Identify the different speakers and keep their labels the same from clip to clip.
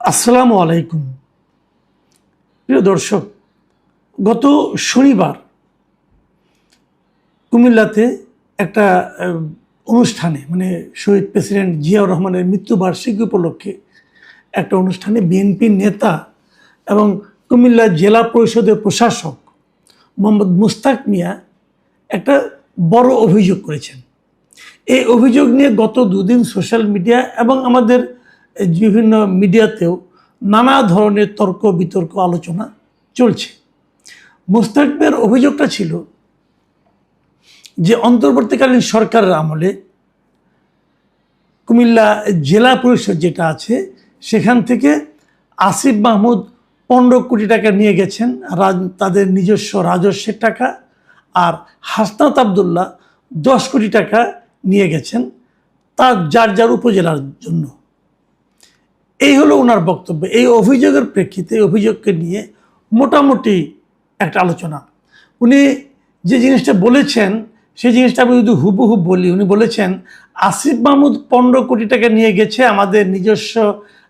Speaker 1: আসসালামু আলাইকুম প্রিয় দর্শক, গত শনিবার কুমিল্লাতে একটা অনুষ্ঠানে শহীদ প্রেসিডেন্ট জিয়াউর রহমানের মৃত্যুবার্ষিকী উপলক্ষে একটা অনুষ্ঠানে বিএনপি নেতা এবং কুমিল্লা জেলা পরিষদের প্রশাসক মোহাম্মদ মুস্তাক মিয়া একটা বড় অভিযোগ করেছেন। এই অভিযোগ নিয়ে গত দুদিন সোশ্যাল মিডিয়া এবং আমাদের বিভিন্ন মিডিয়াতেও নানা ধরনের তর্ক বিতর্ক আলোচনা চলছে। মুস্তাক মিয়ার অভিযোগটা ছিল যে অন্তর্বর্তীকালীন সরকারের আমলে কুমিল্লা জেলা পরিষদ যেটা আছে সেখান থেকে আসিফ মাহমুদ 15 কোটি টাকা নিয়ে গেছেন তাদের নিজস্ব রাজস্বের টাকা, আর হাসনাত আবদুল্লাহ 10 কোটি টাকা নিয়ে গেছেন তার যার যার উপজেলার জন্য। এই হলো ওনার বক্তব্য। এই অভিযোগের প্রেক্ষিতে এই অভিযোগকে নিয়ে মোটামুটি একটা আলোচনা। উনি যে জিনিসটা বলেছেন সেই জিনিসটা আমি যদি হুবহু বলি, উনি বলেছেন আসিফ মাহমুদ 15 কোটি টাকা নিয়ে গেছে আমাদের নিজস্ব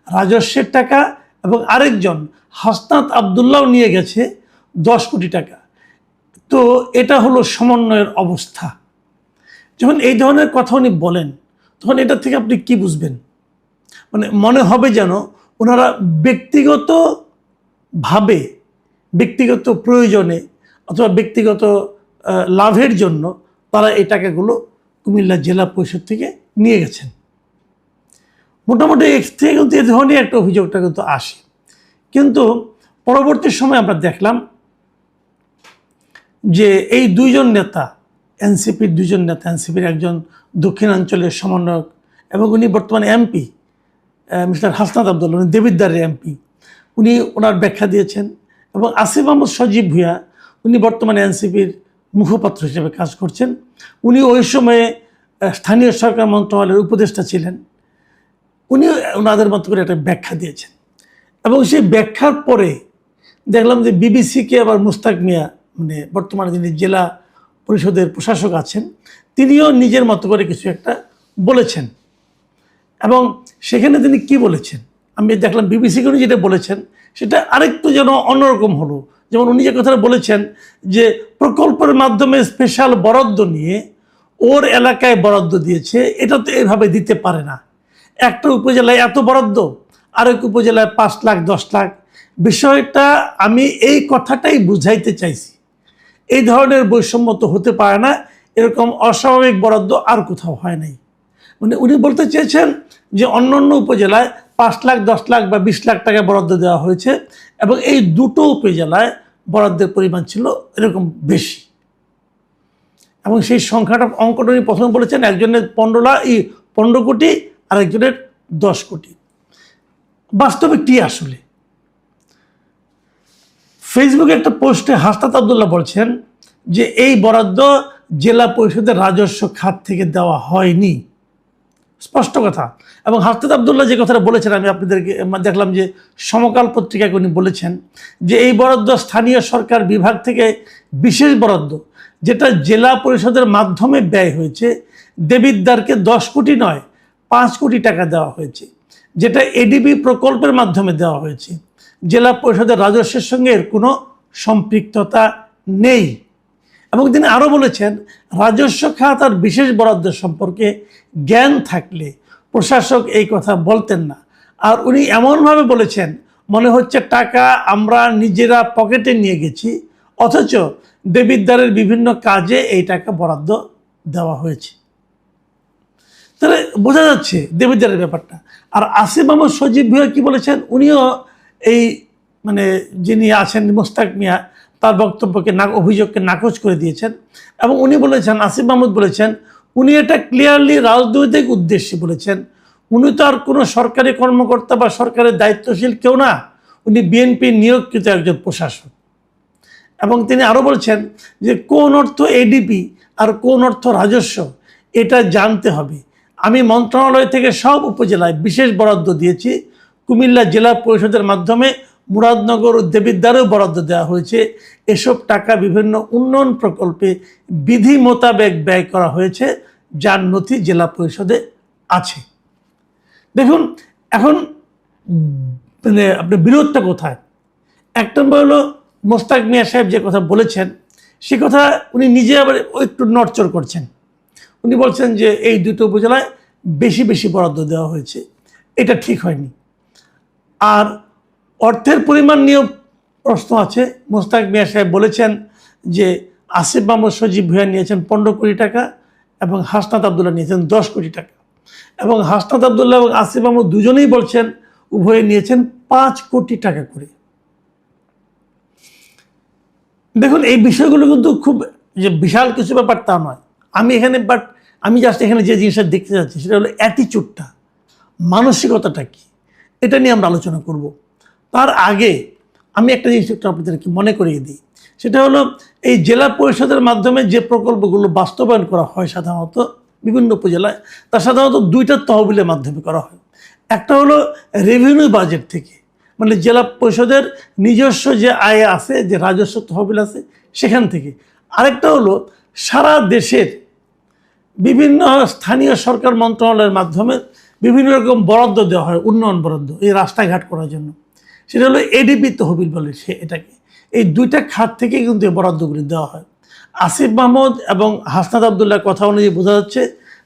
Speaker 1: রাজস্বের টাকা, এবং আরেকজন হাসনাত আবদুল্লাহ নিয়ে গেছে 10 কোটি টাকা। তো এটা হলো সমন্বয়ের অবস্থা। যখন এই ধরনের কথা উনি বলেন তখন এটা থেকে আপনি কি বুঝবেন? মনে হবে যেন ওনারা ব্যক্তিগতভাবে ব্যক্তিগত প্রয়োজনে অথবা ব্যক্তিগত লাভের জন্য তারা এই টাকাগুলো কুমিল্লা জেলা পরিষদ থেকে নিয়ে গেছেন। মোটামুটি এর থেকে কিন্তু এ ধরনের একটা অভিযোগটা কিন্তু আসে। কিন্তু পরবর্তী সময় আমরা দেখলাম যে এই দুইজন নেতা, এনসিপির দুইজন নেতা, এনসিপির একজন দক্ষিণাঞ্চলের সমন্বয়ক এবং উনি বর্তমানে এমপি মিস্টার হাসনাত আবদুল্লাহ, উনি দেবিদ্বারের এমপি, উনি ওনার ব্যাখ্যা দিয়েছেন। এবং আসিফ মাহমুদ সজীব ভুঁইয়া, উনি বর্তমানে এনসিপির মুখপাত্র হিসেবে কাজ করছেন। উনি ওই সময়ে স্থানীয় সরকার মন্ত্রণালয়ের উপদেষ্টা ছিলেন। উনি ওনাদের মতো করে একটা ব্যাখ্যা দিয়েছেন, এবং সেই ব্যাখ্যার পরে দেখলাম যে বিবিসিকে আবার মুস্তাক মিয়া, বর্তমানে যিনি জেলা পরিষদের প্রশাসক আছেন, তিনিও নিজের মতো করে কিছু একটা বলেছেন। এবং সেখানে তিনি কি বলেছেন আমি দেখলাম, বিবিসিকে উনি যেটা বলেছেন সেটা আরেকটু যেন অন্যরকম হলো। যেমন উনি যে কথাটা বলেছেন যে প্রকল্পের মাধ্যমে স্পেশাল বরাদ্দ নিয়ে ওর এলাকায় বরাদ্দ দিয়েছে, এটা তো এভাবে দিতে পারে না। একটা উপজেলায় এত বরাদ্দ, আরেক উপজেলায় 5 লাখ 10 লাখ। বিষয়টা আমি এই কথাটাই বুঝাইতে চাইছি। এই ধরনের বৈষম্য তো হতে পারে না, এরকম অস্বাভাবিক বরাদ্দ আর কোথাও হয় নাই। উনি বলতে চেয়েছেন যে অন্যান্য উপজেলায় 5 লাখ 10 লাখ বা 20 লাখ টাকা বরাদ্দ দেওয়া হয়েছে, এবং এই দুটো উপজেলায় বরাদ্দের পরিমাণ ছিল এরকম বেশি। এবং সেই সংখ্যাটা অঙ্কটা উনি প্রথমে বলেছেন একজনের 15 কোটি আর একজনের 10 কোটি। বাস্তবে কি আসলে? ফেসবুকে একটা পোস্টে হাসনাত আবদুল্লাহ বলছেন যে এই বরাদ্দ জেলা পরিষদের রাজস্ব খাত থেকে দেওয়া হয়নি, স্পষ্ট কথা। এবং হাসনাত আবদুল্লাহ যে কথাটা বলেছেন, আমি আপনাদেরকে দেখলাম যে সমকাল পত্রিকায় উনি বলেছেন যে এই বরাদ্দ স্থানীয় সরকার বিভাগ থেকে বিশেষ বরাদ্দ, যেটা জেলা পরিষদের মাধ্যমে ব্যয় হয়েছে। দেবিদ্বারকে 10 কোটি নয় 5 কোটি টাকা দেওয়া হয়েছে, যেটা এডিবি প্রকল্পের মাধ্যমে দেওয়া হয়েছে। জেলা পরিষদের রাজস্বের সঙ্গে এর কোনো সম্পৃক্ততা নেই। এবং তিনি আরও বলেছেন রাজস্ব খাত আর বিশেষ বরাদ্দ সম্পর্কে জ্ঞান থাকলে প্রশাসক এই কথা বলতেন না। আর উনি এমনভাবে বলেছেন মনে হচ্ছে টাকা আমরা নিজেরা পকেটে নিয়ে গেছি, অথচ দেবিদ্বারের বিভিন্ন কাজে এই টাকা বরাদ্দ দেওয়া হয়েছে। তাহলে বোঝা যাচ্ছে দেবিদ্বারের ব্যাপারটা। আর আসিফ মাহমুদ সজীব ভুঁইয়া কি বলেছেন, উনিও এই যিনি আছেন মুস্তাক মিয়া তার বক্তব্যকে অভিযোগকে নাকচ করে দিয়েছেন। এবং উনি বলেছেন, আসিফ মাহমুদ বলেছেন, উনি এটা ক্লিয়ারলি রাজনৈতিক উদ্দেশ্যে বলেছেন। উনি তো আর কোনো সরকারি কর্মকর্তা বা সরকারের দায়িত্বশীল কেউ না, উনি বিএনপি নিয়োগকৃত একজন প্রশাসক। এবং তিনি আরও বলছেন যে কোন অর্থ এডিপি আর কোন অর্থ রাজস্ব এটা জানতে হবে। আমি মন্ত্রণালয় থেকে সব উপজেলায় বিশেষ বরাদ্দ দিয়েছি। কুমিল্লা জেলা পরিষদের মাধ্যমে মুরাদনগর ও দেবিদ্বারেও বরাদ্দ দেওয়া হয়েছে। এসব টাকা বিভিন্ন উন্নয়ন প্রকল্পে বিধি মোতাবেক ব্যয় করা হয়েছে, যার নথি জেলা পরিষদে আছে। দেখুন, এখন মানে আপনার বিরোধটা কোথায়? এক নম্বর হলো মোস্তাক মিয়া সাহেব যে কথা বলেছেন সে কথা উনি নিজে আবার একটু নড়চড় করছেন। উনি বলছেন যে এই দুটো উপজেলায় বেশি বেশি বরাদ্দ দেওয়া হয়েছে, এটা ঠিক হয়নি। আর অর্থের পরিমাণ নিয়েও প্রশ্ন আছে। মোস্তাক মিয়া সাহেব বলেছেন যে আসিফ মাহমুদ সজীব ভূঁইয়া নিয়েছেন 15 কোটি টাকা এবং হাসনাত আবদুল্লাহ নিয়েছেন 10 কোটি টাকা, এবং হাসনাত আবদুল্লাহ এবং আসিফ মাহমুদ দুজনেই বলছেন উভয়ে নিয়েছেন 5 কোটি টাকা করে। দেখুন, এই বিষয়গুলো কিন্তু খুব যে বিশাল কিছু ব্যাপার তা নয়। আমি জাস্ট এখানে যে জিনিসটা দেখতে যাচ্ছি সেটা হলো অ্যাটিচিউডটা, মানসিকতাটা কি, এটা নিয়ে আমরা আলোচনা করব। তার আগে আমি একটা জিনিস একটু আপনাদেরকে মনে করিয়ে দিই, সেটা হলো এই জেলা পরিষদের মাধ্যমে যে প্রকল্পগুলো বাস্তবায়ন করা হয় সাধারণত বিভিন্ন উপজেলায়, তা সাধারণত দুইটা তহবিলের মাধ্যমে করা হয়। একটা হলো রেভিনিউ বাজেট থেকে, মানে জেলা পরিষদের নিজস্ব যে আয় আছে, যে রাজস্ব তহবিল আছে সেখান থেকে। আরেকটা হলো সারা দেশের বিভিন্ন স্থানীয় সরকার মন্ত্রণালয়ের মাধ্যমে বিভিন্ন রকম বরাদ্দ দেওয়া হয়, উন্নয়ন বরাদ্দ, এই রাস্তাঘাট করার জন্য। সেটা হলো এডিপি তহবিল বলে এটাকে। এই দুইটা খাত থেকে কিন্তু এই বরাদ্দগুলি দেওয়া হয়। আসিফ মাহমুদ এবং হাসনাত আবদুল্লাহর কথা অনুযায়ী বোঝা যাচ্ছে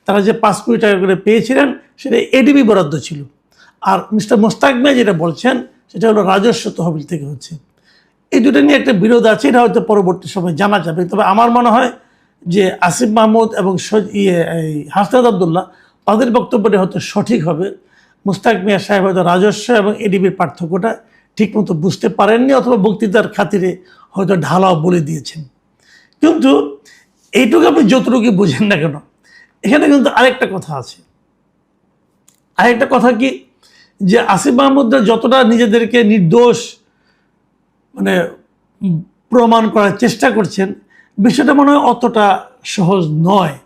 Speaker 1: তারা যে 5 কোটি টাকা করে পেয়েছিলেন সেটা এডিপি বরাদ্দ ছিল। আর মিস্টার মোস্তাক মিয়া যেটা বলছেন সেটা হলো রাজস্ব তহবিল থেকে হচ্ছে। এই দুটো নিয়ে একটা বিরোধ আছে, এটা হয়তো পরবর্তী সময় জানা যাবে। তবে আমার মনে হয় যে আসিফ মাহমুদ এবং হাসনাত আবদুল্লাহ তাদের বক্তব্যটা হয়তো সঠিক হবে। মোস্তাক মিয়া সাহেব হয়তো রাজস্ব এবং এডিবির পার্থক্যটা ঠিকমতো বুঝতে পারেননি, অথবা বক্তৃতার খাতিরে হয়তো ঢালাও বলে দিয়েছেন। কিন্তু এইটুকু আপনি যতটুকু বুঝেন না কেন, এখানে কিন্তু আরেকটা কথা আছে। আরেকটা কথা কি, যে আসিফ মাহমুদরা যতটা নিজেদেরকে নির্দোষ মানে প্রমাণ করার চেষ্টা করছেন, বিষয়টা মনে হয় অতটা সহজ নয়।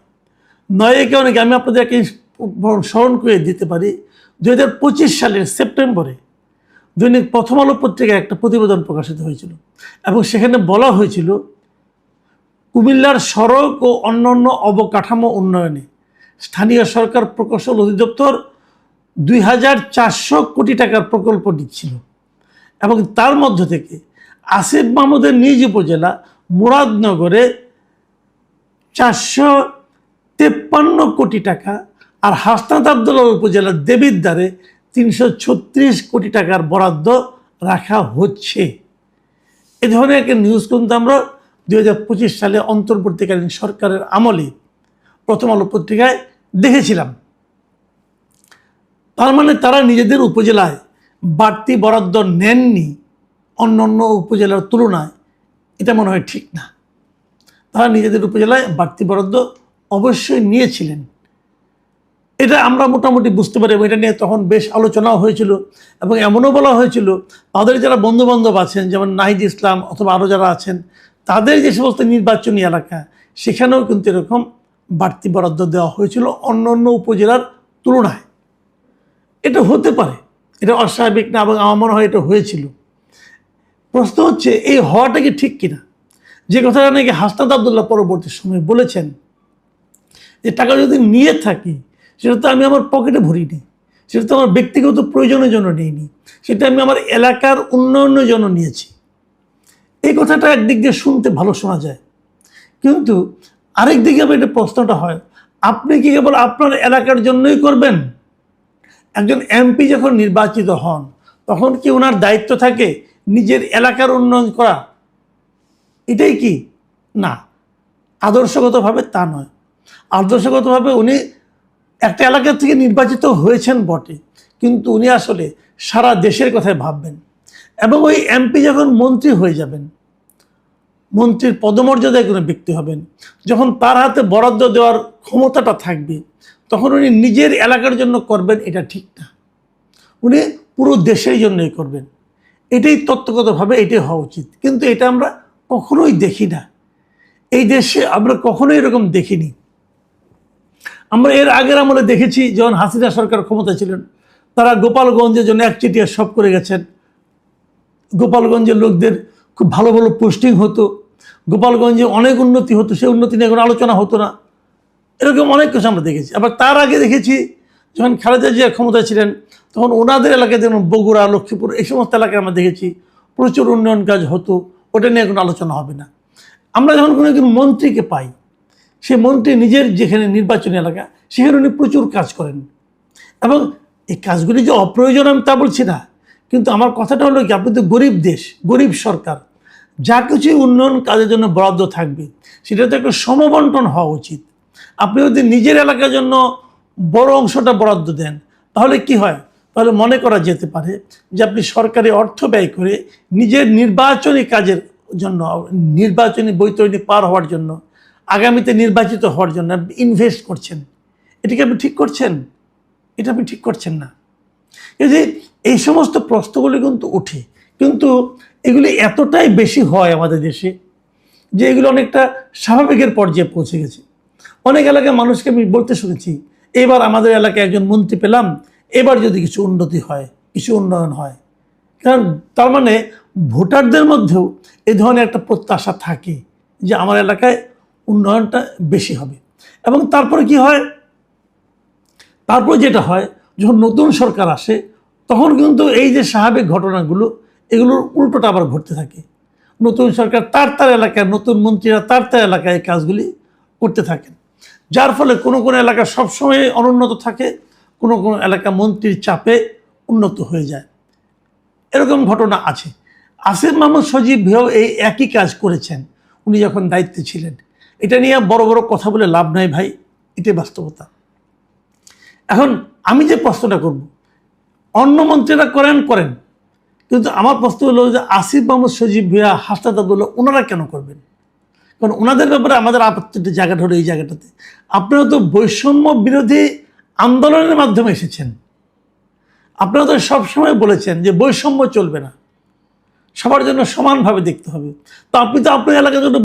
Speaker 1: এই কারণে আমি আপনাদেরকে স্মরণ করে দিতে পারি, 2025 সালের সেপ্টেম্বরে দৈনিক প্রথম আলো পত্রিকায় একটা প্রতিবেদন প্রকাশিত হয়েছিল, এবং সেখানে বলা হয়েছিল কুমিল্লার সড়ক ও অন্যান্য অবকাঠামো উন্নয়নে স্থানীয় সরকার প্রকৌশল অধিদপ্তর 2400 কোটি টাকার প্রকল্প দিচ্ছিল, এবং তার মধ্য থেকে আসিফ মাহমুদের নিজ উপজেলা মুরাদনগরে 453 কোটি টাকা, আর হাসনাত আবদুল্লাহ উপজেলার দেবিদ্বারে 336 কোটি টাকার বরাদ্দ রাখা হচ্ছে। এ ধরনের একটা নিউজ কিন্তু আমরা 2025 সালে অন্তর্বর্তীকালীন সরকারের আমলে প্রথম আলো পত্রিকায় দেখেছিলাম। তার মানে তারা নিজেদের উপজেলায় বাড়তি বরাদ্দ নেননি অন্য উপজেলার তুলনায়, এটা মনে হয় ঠিক না। তারা নিজেদের উপজেলায় বাড়তি বরাদ্দ অবশ্যই নিয়েছিলেন, এটা আমরা মোটামুটি বুঝতে পারি। এটা নিয়ে তখন বেশ আলোচনাও হয়েছিল, এবং এমনও বলা হয়েছিল তাদের যারা বন্ধুবান্ধব আছেন, যেমন নাহিদ ইসলাম অথবা আরও যারা আছেন, তাদের যে সমস্ত নির্বাচনী এলাকা সেখানেও কিন্তু এরকম বাড়তি বরাদ্দ দেওয়া হয়েছিল অন্য উপজেলার তুলনায়। এটা হতে পারে, এটা অস্বাভাবিক না, এবং আমার মনে হয় এটা হয়েছিল। প্রশ্ন হচ্ছে এই হওয়াটা কি ঠিক কিনা। যে কথাটা নাকি হাসনাত আবদুল্লাহ পরবর্তী সময় বলেছেন যে টাকা যদি নিয়ে থাকি সেটা তো আমি আমার পকেটে ভরিনি, সেটা তো আমার ব্যক্তিগত প্রয়োজনের জন্য নিইনি, সেটা আমি আমার এলাকার উন্নয়নের জন্য নিয়েছি। এই কথাটা একদিক দিয়ে শুনতে ভালো শোনা যায়, কিন্তু আরেক দিকে আবার এটা প্রশ্নটা হয়, আপনি কি কেবল আপনার এলাকার জন্যই করবেন? একজন এমপি যখন নির্বাচিত হন তখন কি ওনার দায়িত্ব থাকে নিজের এলাকার উন্নয়ন করা? এটাই কি না, আদর্শগতভাবে তা নয়। আদর্শগতভাবে উনি একটা এলাকা থেকে নির্বাচিত হয়েছেন বটে, কিন্তু উনি আসলে সারা দেশের কথাই ভাববেন। এবং ওই এমপি যখন মন্ত্রী হয়ে যাবেন, মন্ত্রীর পদমর্যাদায় কোনো ব্যক্তি হবেন, যখন তার হাতে বরাদ্দ দেওয়ার ক্ষমতাটা থাকবে, তখন উনি নিজের এলাকার জন্য করবেন, এটা ঠিক না। উনি পুরো দেশের জন্যই করবেন, এটাই তত্ত্বগতভাবে এটাই হওয়া উচিত। কিন্তু এটা আমরা কখনোই দেখি না, এই দেশে আমরা কখনোই এরকম দেখিনি। আমরা এর আগের আমলে দেখেছি, যখন হাসিনা সরকার ক্ষমতা ছিলেন, তারা গোপালগঞ্জের জন্য একচেটিয়া সব করে গেছেন। গোপালগঞ্জের লোকদের খুব ভালো ভালো পোস্টিং হতো, গোপালগঞ্জে অনেক উন্নতি হতো, সেই উন্নতি নিয়ে কোনো আলোচনা হতো না। এরকম অনেক কিছু আমরা দেখেছি। আবার তার আগে দেখেছি যখন খালেদা জিয়া ক্ষমতায় ছিলেন তখন ওনাদের এলাকায় যেমন বগুড়া, লক্ষ্মীপুর এই সমস্ত এলাকায় আমরা দেখেছি প্রচুর উন্নয়ন কাজ হতো, ওটা নিয়ে কোনো আলোচনা হবে না। আমরা যখন কোনো একজন মন্ত্রীকে পাই, সে মন্ত্রী নিজের যেখানে নির্বাচনী এলাকা সেখানে উনি প্রচুর কাজ করেন, এবং এই কাজগুলি যে অপ্রয়োজন আমি তা বলছি না, কিন্তু আমার কথাটা হলো কি, আপনি তো গরিব দেশ, গরিব সরকার, যা কিছুই উন্নয়ন কাজের জন্য বরাদ্দ থাকবে সেটা তো একটা সমবন্টন হওয়া উচিত। আপনি যদি নিজের এলাকার জন্য বড় অংশটা বরাদ্দ দেন তাহলে কি হয়, তাহলে মনে করা যেতে পারে যে আপনি সরকারি অর্থ ব্যয় করে নিজের নির্বাচনী কাজের জন্য, নির্বাচনী বৈতরণী পার হওয়ার জন্য, আগামীতে নির্বাচিত হওয়ার জন্য আপনি ইনভেস্ট করছেন। এটাকে আপনি ঠিক করছেন? এটা আপনি ঠিক করছেন না। এই যে এই সমস্ত প্রশ্নগুলি কিন্তু ওঠে, কিন্তু এগুলি এতটাই বেশি হয় আমাদের দেশে যে এগুলো অনেকটা স্বাভাবিকের পর্যায়ে পৌঁছে গেছে। অনেক এলাকার মানুষকে আমি বলতে শুনেছি, এবার আমাদের এলাকায় একজন মন্ত্রী পেলাম, এবার যদি কিছু উন্নতি হয়, কিছু উন্নয়ন হয়। কারণ তার মানে ভোটারদের মধ্যেও এই ধরনের একটা প্রত্যাশা থাকে যে আমার এলাকায় উন্নয়নটা বেশি হবে। এবং তারপরে কি হয়, তারপর যেটা হয়, যখন নতুন সরকার আসে তখন কিন্তু এই যে স্বাভাবিক ঘটনাগুলো এগুলোর উল্টোটা আবার ঘটতে থাকে। নতুন সরকার তার এলাকায়, নতুন মন্ত্রীরা তার এলাকায় এই কাজগুলি করতে থাকেন, যার ফলে কোনো কোনো এলাকা সবসময় অনুন্নত থাকে, কোনো কোনো এলাকা মন্ত্রীর চাপে উন্নত হয়ে যায়। এরকম ঘটনা আছে। আসিফ মাহমুদ সজীব ভাইও এই একই কাজ করেছেন উনি যখন দায়িত্বে ছিলেন। এটা নিয়ে বড় বড় কথা বলে লাভ নাই ভাই, এটাই বাস্তবতা। এখন আমি যে প্রশ্নটা করব, অন্য মন্ত্রীরা করেন, কিন্তু আমার প্রশ্ন হলো যে আসিফ মাহমুদ সজীব ভুঁইয়া, হাসনাত আব্দুল্লাহ ওনারা কেন করবেন? কারণ ওনাদের ব্যাপারে আমাদের আপত্তির জায়গাটা হলো এই জায়গাটাতে, আপনারা তো বৈষম্য বিরোধী আন্দোলনের মাধ্যমে এসেছেন। আপনারা তো সবসময় বলেছেন যে বৈষম্য চলবে না, সবার জন্য সমানভাবে দেখতে হবে। তো আপনি তো আপনার এলাকার জন্য